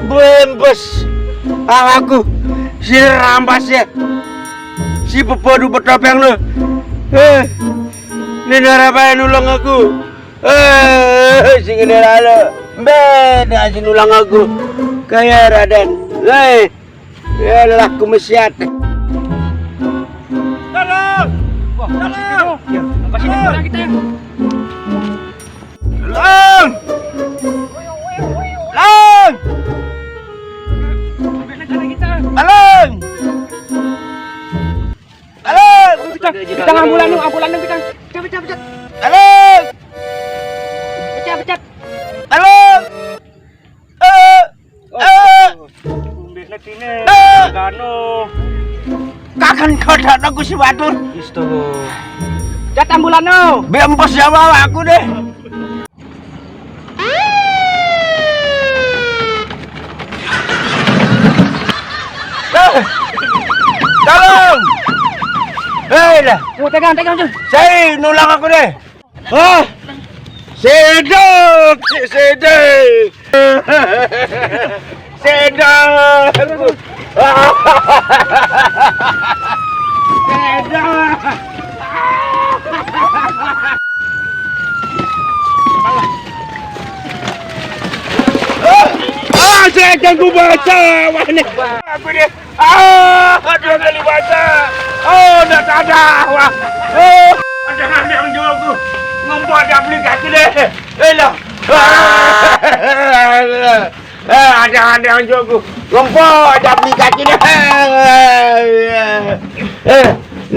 Bembes aku si rampas ya, si pepodu bertopeng lu. Ini apa yang nulang aku? Si general lu beda si nulang aku kayak Raden. Ya adalah kumesiat. Tolong, tolong, apa sih orang kita? Tolong, tolong. Alon! Alon! Kita ambulan dong kita. Pecat. Alon! Pecat. Alon! Biasanya kini gano. Kakan kau tak aku si batur. Isto. Cat ambulan no. Bempos ya bawa aku deh. Tolong! Dah. Oh, tegang tu. Saya nulang aku deh. Sedek. Sedek. Saya ganggu baca. Wah ini. Aku dia. Dua kali baca. Dah tak ada. Wah. Ada yang jual aku. Ngumpul ada aplikasi deh. Ada yang jual aku. Ngumpul ada aplikasi deh.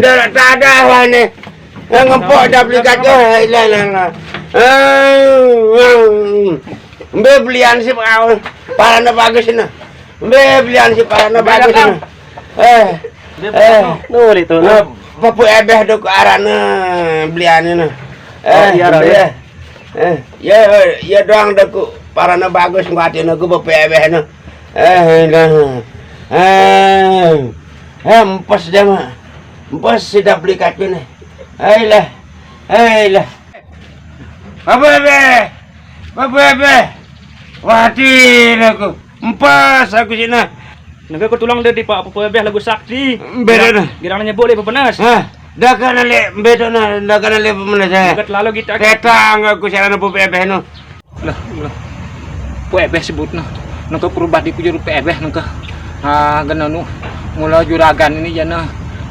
Dah tak ada wah ni. Ngumpul ada aplikasi. Belian si parana bagus ni. Belian si parana bagus ni. Nur itu. Papu ebeh dok arana belian ni. Ya doang dok parana bagus ngati aku papu ebeh ni. Empos dia mah. Empos sudah beli kaki ni. Ayolah. Papu ebeh. Wati aku. Empas aku sini. Naga ko tulang dia di Pak Pupebeh lagu sakti. Beda na. Girangnya boleh pepenas. Dah kana le beda na, dah kana le pemenas. Dekat lalu kita Ketang aku sarana Pupebeh no. Lah. Pupebeh sebutna. Nangka perubah di kujur Pupebeh nangka. Gananu. Mula juragan ini jana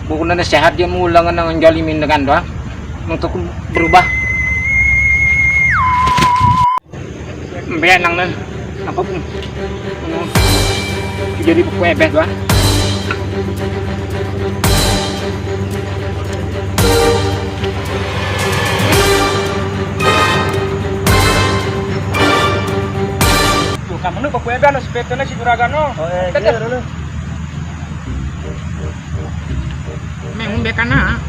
bukannya sehat dia mulang nang jalimin dengan doang. Nangka berubah. Benang nan. Apa pun. Jadi Pupebeh doang. Kamu nu Pupebeh no sepetana si juragan no. Memang bekana.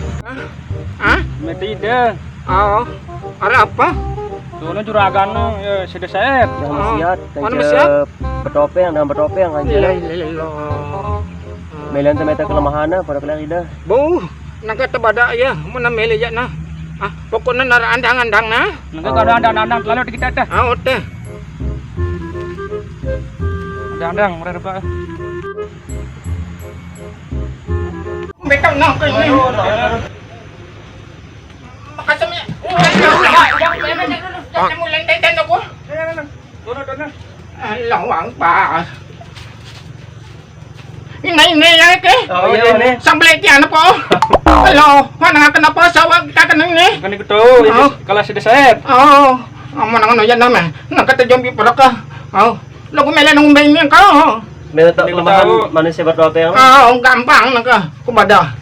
Metide. Ada apa? Soalnya juragan no ya sedeset. Mana siap? Bertopeng aja. Melian temeta kelemahannya pada kalian ida. Bu, nangka tebada ya, mana mele ya na. Pokoknya nara andang-andang na. Nangka kada andang-andang lalu di kita dah. Oke. Andang-andang mereka pak. Betang nak ke ini. Makasih. Jangan mulai tenten aku. Turun. Lawang pa. Ini ya ke? Ini. Sambil tian apa? Halo, mana kenapa sawah kita kena ini? Kan itu kalau sudah set. Mana yan nama? Nak kata jombi peraka. Lagu mele nang umbay ni kau. Meron tak kelemahan manusia bertopeng? Gampang naka. Kumada.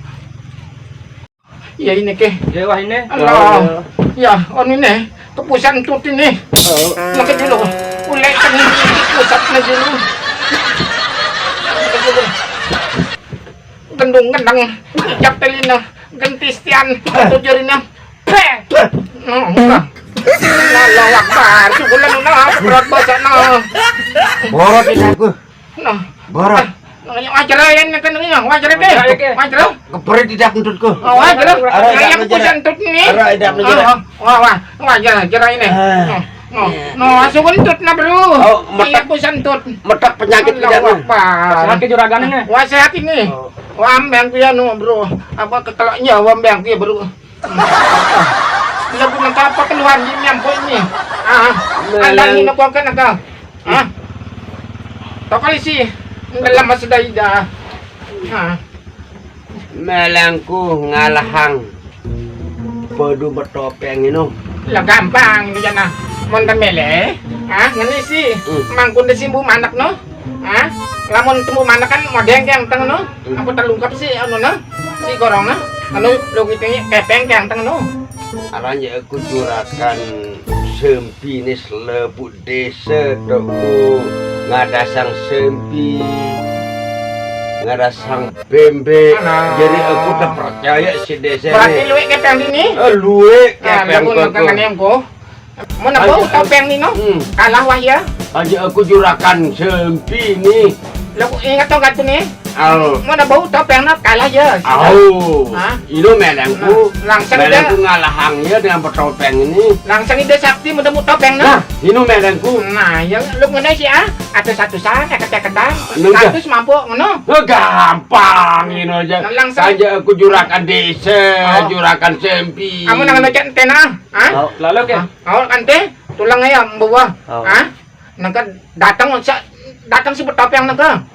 Ya ini ke? Ya wah ini. Ya, on ini. kepusan tut ini. Maka dulu, ulek tani pusat na dulu. Maka dulu. Gendung gendang, jak telina, gentistian, tujurin na. Allahu Akbar, sugulan na, berat basa na. Borot ini aku. Nah, Borot. wajar yan na kanina, wajar ke? Wajar. Keperit tidak nuntutku. Oh, wajar. Yang pusan tut ini. Ara tidak nuntut. Wah, wajar ini. No, sugun tut na bro. Oh, Yang pusan tut. Metak penyakit tidak nu. Sehat juragan ini. Wah, sehat ini. Wah, ambeng ku ya no bro. Apa ketelaknya ambeng ku ya bro. Lagu nak apa keluar di nyampo ini. Alang ini kau kan agak. Tak kali sih. Dalam masa dah. Melangku ngalahang. Pedu bertopeng ini. Lah gampang ini jana. Montan mele. Ngani sih. Mangkun desimbu manak no. Lamun temu manak kan modeng yang teng no. Apa terlungkap sih anu no. Si gorong no. Anu logitnya kepeng yang teng no. Aranya aku jurakan sempi ni selebut desa toko ngadasang sempi ngadasang bembe. Jadi aku tak percaya si desa Berarti ni. luwek kepeng ini. Luwek kepeng Lagu makan yang ko. Mana bau topeng ni no? Kalah wah ya. Aja aku jurakan sempi ni. Lagu ingat tau gatu ni? Al. Mana bau topeng na kalah ya. Itu melangku. Langsung Melangku dia. ngalahangnya dengan bertopeng ini. Langsung ide sakti mudemu topeng na. Ini melangku. Nah, yang lu ngene sih atau satu-satu kata-kata. Enggak. Satu mampu ngono. Gampang ini aja. Langsung. Saja aku jurakan desa, jurakan sempi. Kamu nang ngecek tena? Lalu ke? Ante tulang ya bawa. Oh. Nangka datang si bertopeng nangka.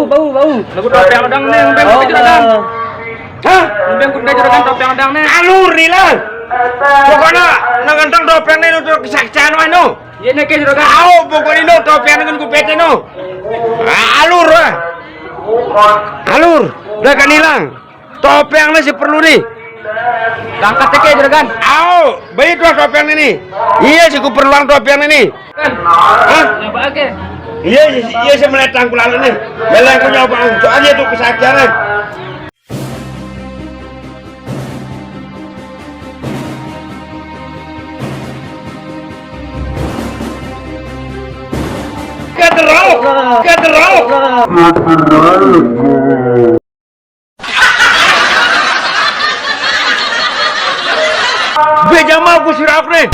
Bau. Lagu topeng adang nih, umbeng kuda juragan. Umbeng kuda juragan topeng adang nih. Alur ni lah. Pokoknya nangantang topeng ni untuk kesaksian wano. Iya nih ke juragan. Tahu pokoknya no topeng dengan kupete no. Alur lah. Alur. Dah kan hilang. Topeng ni si perlu ni. Angkat ke juragan. Au, bayi tuh topeng ini. Iya sih ku perluang topeng ini. Nyoba ke. Iya saya melihat tangkulan ini. Bela aku nyoba soalnya itu kesaksian. Keterok. Beja mau ku sirap nih.